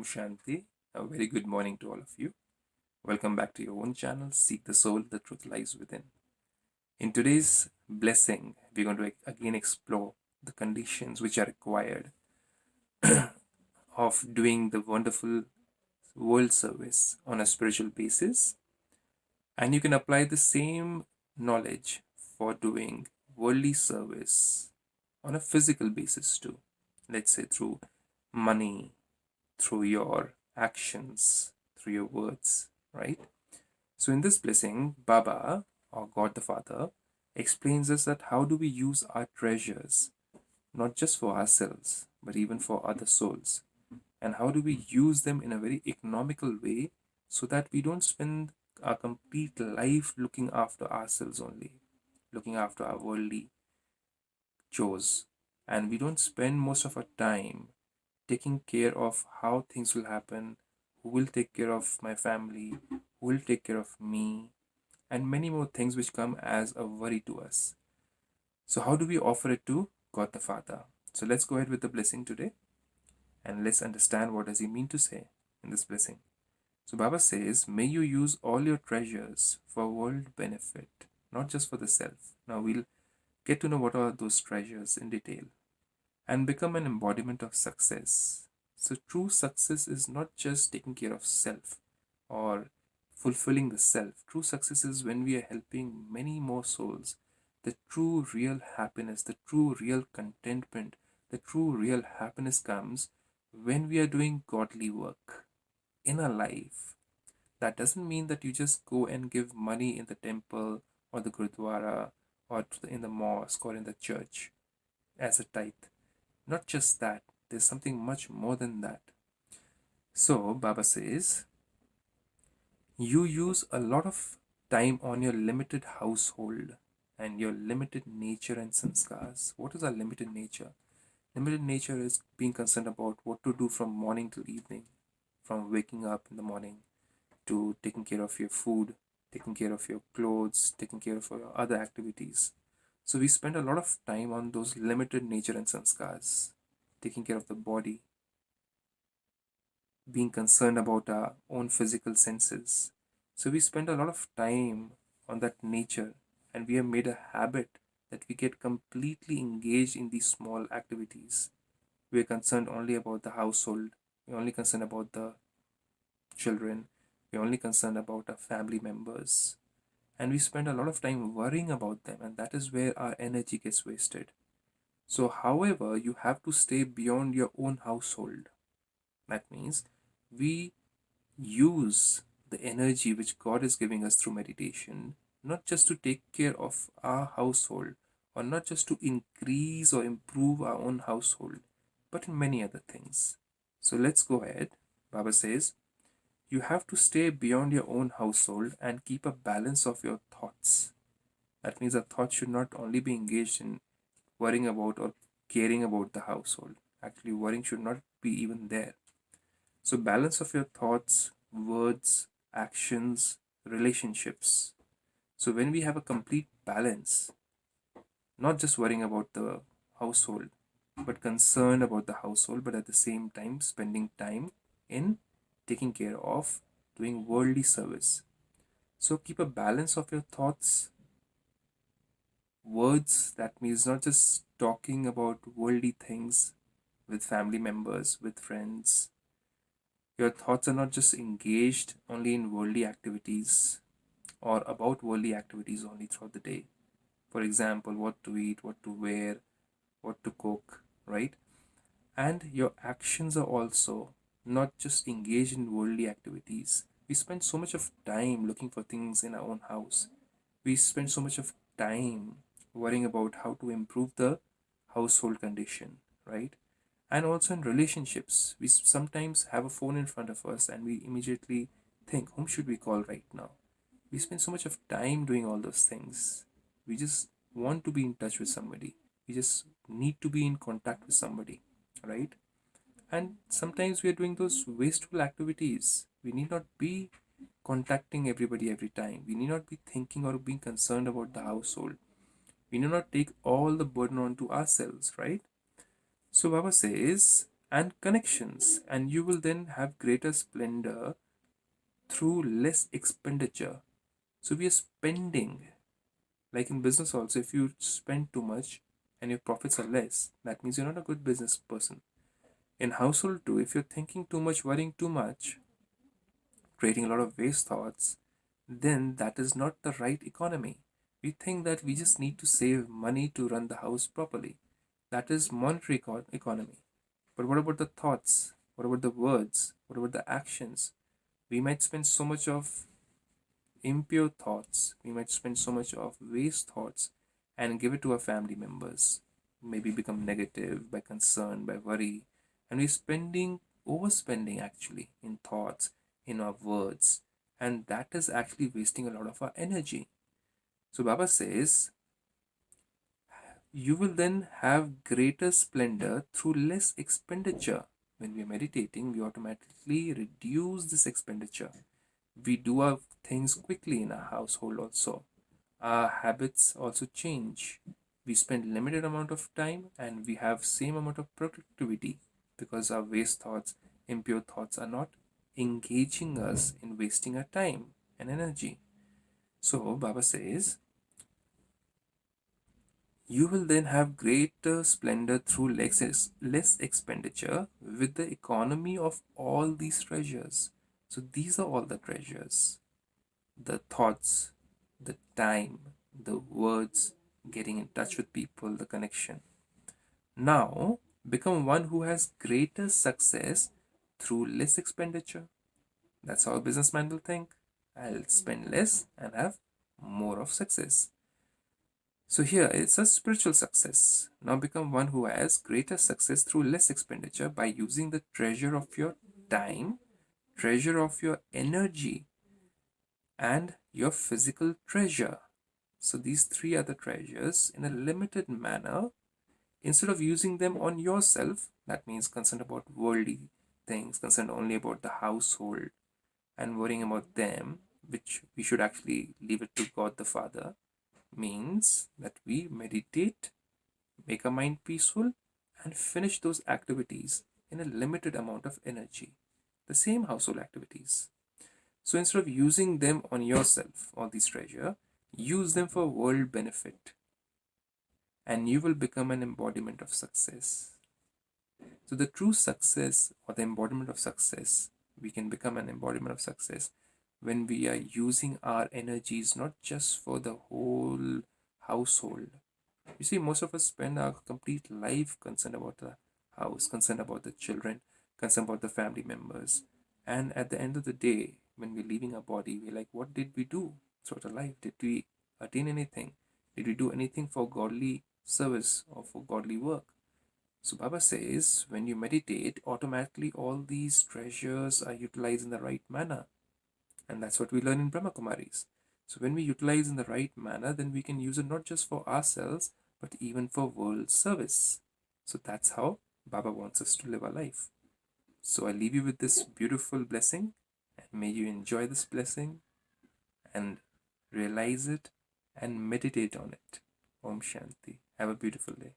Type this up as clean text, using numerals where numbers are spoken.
Shanti. A very good morning to all of you. Welcome back to your own channel, Seek the Soul, the Truth Lies Within. In today's blessing, we're going to again explore the conditions which are required of doing the wonderful world service on a spiritual basis. And you can apply the same knowledge for doing worldly service on a physical basis too. Let's say through money, through your actions, through your words, right? So in this blessing, Baba, or God the Father, explains us that how do we use our treasures, not just for ourselves, but even for other souls. And how do we use them in a very economical way so that we don't spend our complete life looking after ourselves only, looking after our worldly chores. And we don't spend most of our time taking care of how things will happen, who will take care of my family, who will take care of me, and many more things which come as a worry to us. So, how do we offer it to God the Father? So, let's go ahead with the blessing today and let's understand what does he mean to say in this blessing. So, Baba says, may you use all your treasures for world benefit, not just for the self. Now, we'll get to know what are those treasures in detail and become an embodiment of success. So, true success is not just taking care of self or fulfilling the self. True success is when we are helping many more souls. The true, real happiness, the true, real contentment, the true, real happiness comes when we are doing godly work in our life. That doesn't mean that you just go and give money in the temple or the gurdwara or in the mosque or in the church as a tithe. Not just that, there's something much more than that. So, Baba says, you use a lot of time on your limited household and your limited nature and sanskars. What is our limited nature? Limited nature is being concerned about what to do from morning till evening, from waking up in the morning to taking care of your food, taking care of your clothes, taking care of your other activities. So we spend a lot of time on those limited nature and sanskars, taking care of the body, being concerned about our own physical senses. So we spend a lot of time on that nature, and we have made a habit that we get completely engaged in these small activities. We are concerned only about the household, we're only concerned about the children, we're only concerned about our family members, and we spend a lot of time worrying about them, and that is where our energy gets wasted. So, however, you have to stay beyond your own household. That means we use the energy which God is giving us through meditation, not just to take care of our household or not just to increase or improve our own household, but in many other things. So let's go ahead. Baba says, you have to stay beyond your own household and keep a balance of your thoughts. That means our thoughts should not only be engaged in worrying about or caring about the household. Actually, worrying should not be even there. So, balance of your thoughts, words, actions, relationships. So, when we have a complete balance, not just worrying about the household, but concerned about the household, but at the same time spending time in taking care of doing worldly service. So, keep a balance of your thoughts, words. That means not just talking about worldly things with family members, with friends. Your thoughts are not just engaged only in worldly activities or about worldly activities only throughout the day. For example, what to eat, what to wear, what to cook, right? And your actions are also not just engaged in worldly activities. We spend so much of time looking for things in our own house. We spend so much of time worrying about how to improve the household condition, right? And also in relationships, we sometimes have a phone in front of us and we immediately think, whom should we call right now? We spend so much of time doing all those things. We just want to be in touch with somebody. We just need to be in contact with somebody, right? And sometimes we are doing those wasteful activities. We need not be contacting everybody every time. We need not be thinking or being concerned about the household. We need not take all the burden onto ourselves, right? So Baba says, and connections, and you will then have greater splendor through less expenditure. So we are spending, like in business also, if you spend too much and your profits are less, that means you're not a good business person. In household too, if you're thinking too much, worrying too much, creating a lot of waste thoughts, then that is not the right economy. We think that we just need to save money to run the house properly. That is monetary economy. But what about the thoughts? What about the words? What about the actions? We might spend so much of impure thoughts, we might spend so much of waste thoughts and give it to our family members. Maybe become negative by concern, by worry, and we're spending, overspending actually in thoughts, in our words, and that is actually wasting a lot of our energy. So Baba says, you will then have greater splendor through less expenditure. When we are meditating, we automatically reduce this expenditure. We do our things quickly in our household also. Our habits also change. We spend limited amount of time and we have same amount of productivity because our waste thoughts, impure thoughts are not engaging us in wasting our time and energy. So Baba says, you will then have greater splendor through less expenditure with the economy of all these treasures. So these are all the treasures: the thoughts, the time, the words, getting in touch with people, the connection. Now, become one who has greater success through less expenditure. That's how a businessman will think. I'll spend less and have more of success. So here it's a spiritual success. Now become one who has greater success through less expenditure by using the treasure of your time, treasure of your energy, and your physical treasure. So these three are the treasures in a limited manner. Instead of using them on yourself, that means concerned about worldly things, concerned only about the household and worrying about them, which we should actually leave it to God the Father, means that we meditate, make our mind peaceful, and finish those activities in a limited amount of energy. The same household activities. So instead of using them on yourself, all these treasure, use them for world benefit, and you will become an embodiment of success. So the true success or the embodiment of success, we can become an embodiment of success when we are using our energies not just for the whole household. You see, most of us spend our complete life concerned about the house, concerned about the children, concerned about the family members. And at the end of the day, when we're leaving our body, we're like, what did we do throughout our life? Did we attain anything? Did we do anything for godly service or for godly work? So Baba says, when you meditate, automatically all these treasures are utilized in the right manner. And that's what we learn in Brahmakumaris. So when we utilize in the right manner, then we can use it not just for ourselves, but even for world service. So that's how Baba wants us to live our life. So I leave you with this beautiful blessing, and may you enjoy this blessing and realize it and meditate on it. Om Shanti. Have a beautiful day.